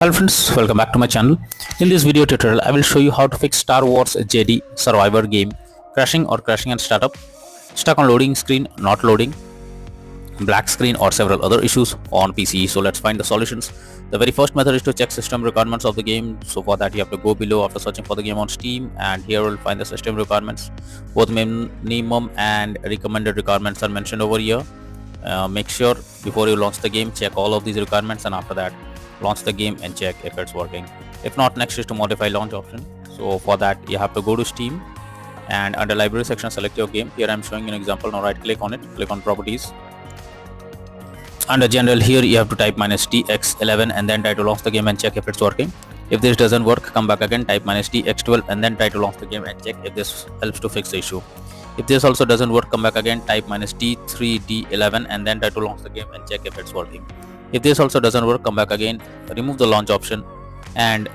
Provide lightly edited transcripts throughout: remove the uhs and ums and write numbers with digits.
Hello friends, welcome back to my channel. In this video tutorial, I will show you how to fix Star Wars Jedi survivor game crashing or crashing and startup, stuck on loading screen, not loading, black screen or several other issues on PC. So let's find the solutions. The very first method is to check system requirements of the game. So for that you have to go below after searching for the game on Steam, and here we'll find the system requirements. Both minimum and recommended requirements are mentioned over here. Make sure before you launch the game, check all of these requirements, and after that launch the game and check if it's working. If not, next is to modify launch option. So for that you have to go to Steam and under library section select your game. Here I'm showing an example. Now right click on it, click on properties. Under general, here you have to type -tx11 and then try to launch the game and check if it's working. If this doesn't work, come back again, type -tx12 and then try to launch the game and check if this helps to fix the issue. If this also doesn't work, come back again, type -t3d11 and then try to launch the game and check if it's working. If this also doesn't work, come back again, remove the launch option and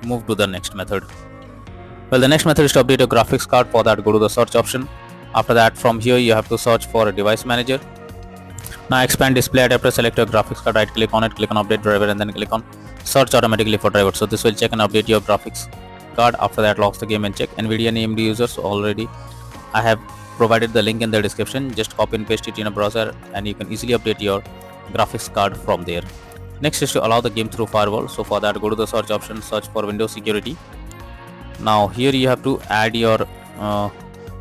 move to the next method. Well, the next method is to update your graphics card. For that, go to the search option. After that, from here you have to search for a device manager. Now expand display adapter, select your graphics card, right click on it, click on update driver and then click on search automatically for driver. So this will check and update your graphics card. After that, launch the game and check. NVIDIA named users, already I have provided the link in the description. Just copy and paste it in a browser and you can easily update your graphics card from there. Next is to allow the game through firewall. So for that, go to the search option, search for Windows security. Now here you have to add your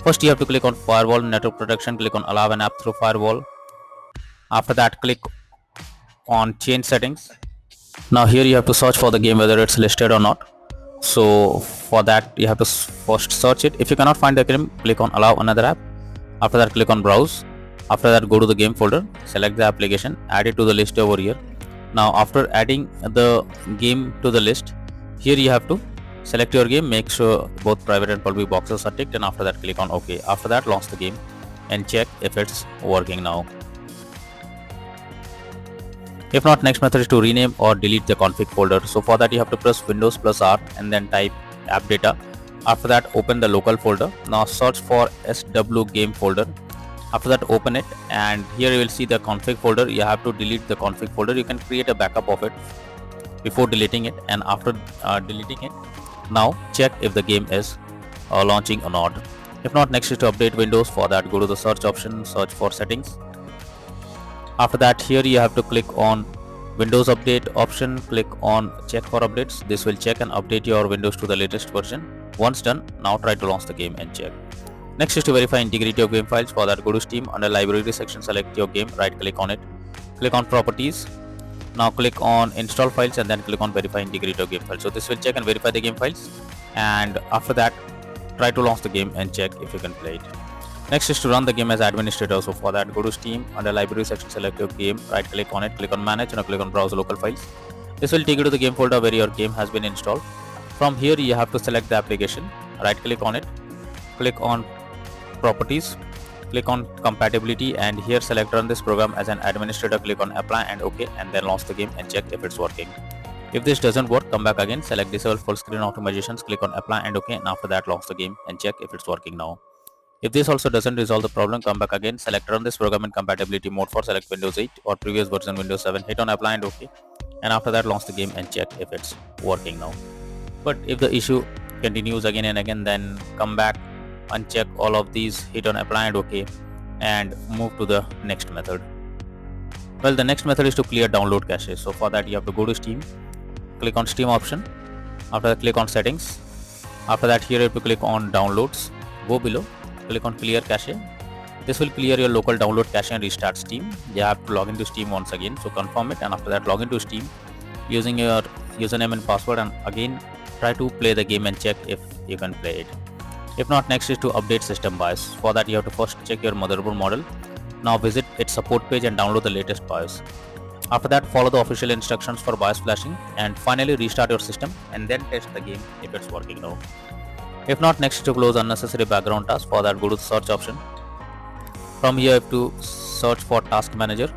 first you have to click on firewall network protection, click on allow an app through firewall. After that, click on change settings. Now here you have to search for the game whether it's listed or not. So for that you have to first search it. If you cannot find the game, click on allow another app. After that, click on browse. After that, go to the game folder, select the application, add it to the list over here. Now after adding the game to the list, here you have to select your game, make sure both private and public boxes are ticked, and after that click on OK. After that, launch the game and check if it's working now. If not, next method is to rename or delete the config folder. So for that you have to press Windows plus R and then type app data. After that, open the local folder. Now search for SW game folder. After that, open it and here you will see the config folder. You have to delete the config folder. You can create a backup of it before deleting it, and after deleting it, now check if the game is launching or not. If not, next is to update Windows. For that, go to the search option, search for settings. After that, here you have to click on Windows update option, click on check for updates. This will check and update your Windows to the latest version. Once done, now try to launch the game and check. Next is to verify integrity of game files. For that, go to Steam, under library section select your game, right click on it, click on properties. Now click on install files and then click on verify integrity of game files. So this will check and verify the game files, and after that try to launch the game and check if you can play it. Next is to run the game as administrator. So for that, go to Steam, under library section select your game, right click on it, click on manage and click on browse local files. This will take you to the game folder where your game has been installed. From here you have to select the application, right click on it, click on properties, click on compatibility, and here select run this program as an administrator, click on apply and OK, and then launch the game and check if it's working. If this doesn't work, come back again, select disable full screen automatizations, click on apply and OK, and after that launch the game and check if it's working now. If this also doesn't resolve the problem, come back again, select run this program in compatibility mode for select Windows 8 or previous version Windows 7, hit on apply and OK, and after that launch the game and check if it's working now. But if the issue continues again and again, then come back, uncheck all of these, hit on apply and OK, and move to the next method. Well, the next method is to clear download cache. So for that you have to go to Steam, click on Steam option. After that, click on settings. After that, here you have to click on downloads, go below, click on clear cache. This will clear your local download cache and restart Steam. You have to log into Steam once again, so confirm it, and after that log into Steam using your username and password, and again try to play the game and check if you can play it. If not, next is to update system BIOS. For that you have to first check your motherboard model. Now visit its support page and download the latest BIOS. After that, follow the official instructions for BIOS flashing, and finally restart your system and then test the game if it's working now. If not, next is to close unnecessary background tasks. For that, go to the search option. From here you have to search for task manager.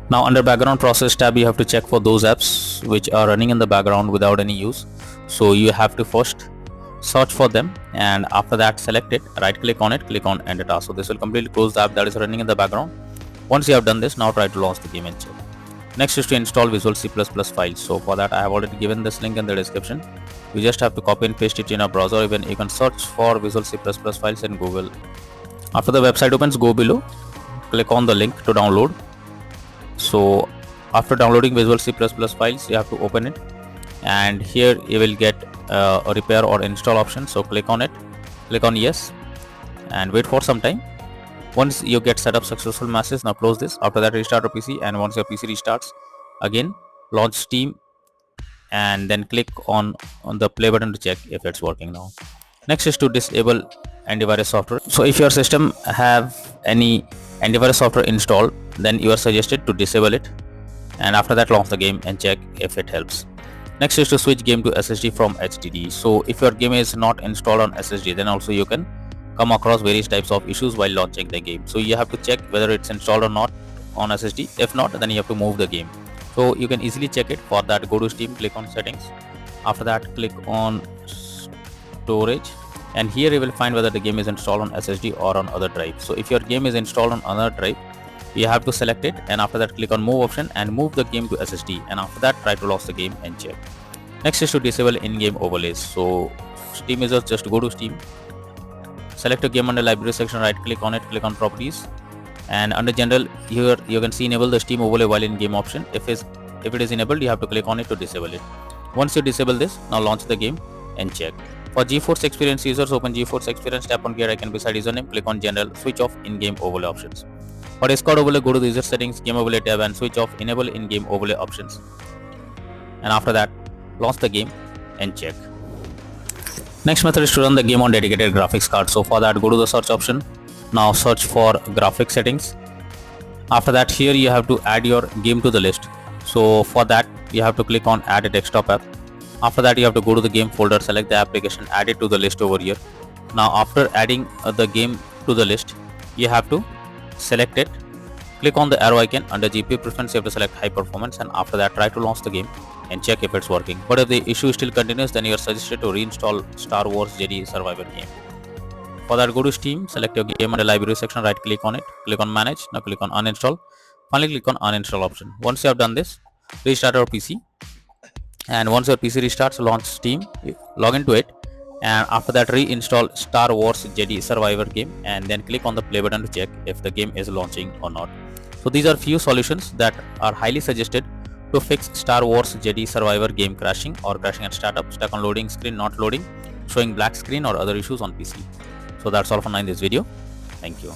Now under background process tab you have to check for those apps which are running in the background without any use. So you have to first search for them, and after that select it, right click on it, click on end task. So this will completely close the app that is running in the background. Once you have done this, now try to launch the game and check. Next is to install Visual C++ files. So for that I have already given this link in the description. You just have to copy and paste it in a browser. Even you can search for Visual C++ files in Google. After the website opens, go below, click on the link to download. So after downloading Visual C++ files, you have to open it, and here you will get a repair or install option. So click on it, click on yes, and wait for some time. Once you get set up successful message, now close this. After that, restart your PC, and once your PC restarts, again launch Steam, and then click on the play button to check if it's working now. Next is to disable antivirus software. So if your system have any antivirus software installed, then you are suggested to disable it, and after that launch the game and check if it helps. Next is to switch game to SSD from HDD. So if your game is not installed on SSD, then also you can come across various types of issues while launching the game. So you have to check whether it's installed or not on SSD. If not, then you have to move the game. So you can easily check it. For that, go to Steam, click on settings. After that, click on storage, and here you will find whether the game is installed on SSD or on other drive. So if your game is installed on other drive, you have to select it, and after that click on move option and move the game to SSD, and after that try to launch the game and check. Next is to disable in-game overlays. So Steam users, just go to Steam, select a game under library section, right click on it, click on properties, and under general here you can see enable the Steam overlay while in game option. If it is enabled, you have to click on it to disable it. Once you disable this, now launch the game and check. For GeForce Experience users, open GeForce Experience, tap on gear icon beside username, click on general, switch off in-game overlay options. For Discord overlay, go to the user settings, game overlay tab, and switch off enable in-game overlay options, and after that launch the game and check. Next method is to run the game on dedicated graphics card. So for that, go to the search option, now search for graphics settings. After that, here you have to add your game to the list. So for that you have to click on add a desktop app. After that, you have to go to the game folder, select the application, add it to the list over here. Now after adding the game to the list, you have to select it, click on the arrow icon. Under GPU preference, you have to select high performance, and after that try to launch the game and check if it's working. But if the issue still continues, then you are suggested to reinstall Star Wars Jedi Survivor game. For that, go to Steam, select your game under library section, right click on it, click on manage, now click on uninstall, finally click on uninstall option. Once you have done this, restart your PC, and once your PC restarts, launch Steam, log into it, and after that reinstall Star Wars Jedi Survivor game, and then click on the play button to check if the game is launching or not. So these are few solutions that are highly suggested to fix Star Wars Jedi Survivor game crashing or crashing at startup, stuck on loading screen, not loading, showing black screen, or other issues on PC. So that's all for now in this video. Thank you.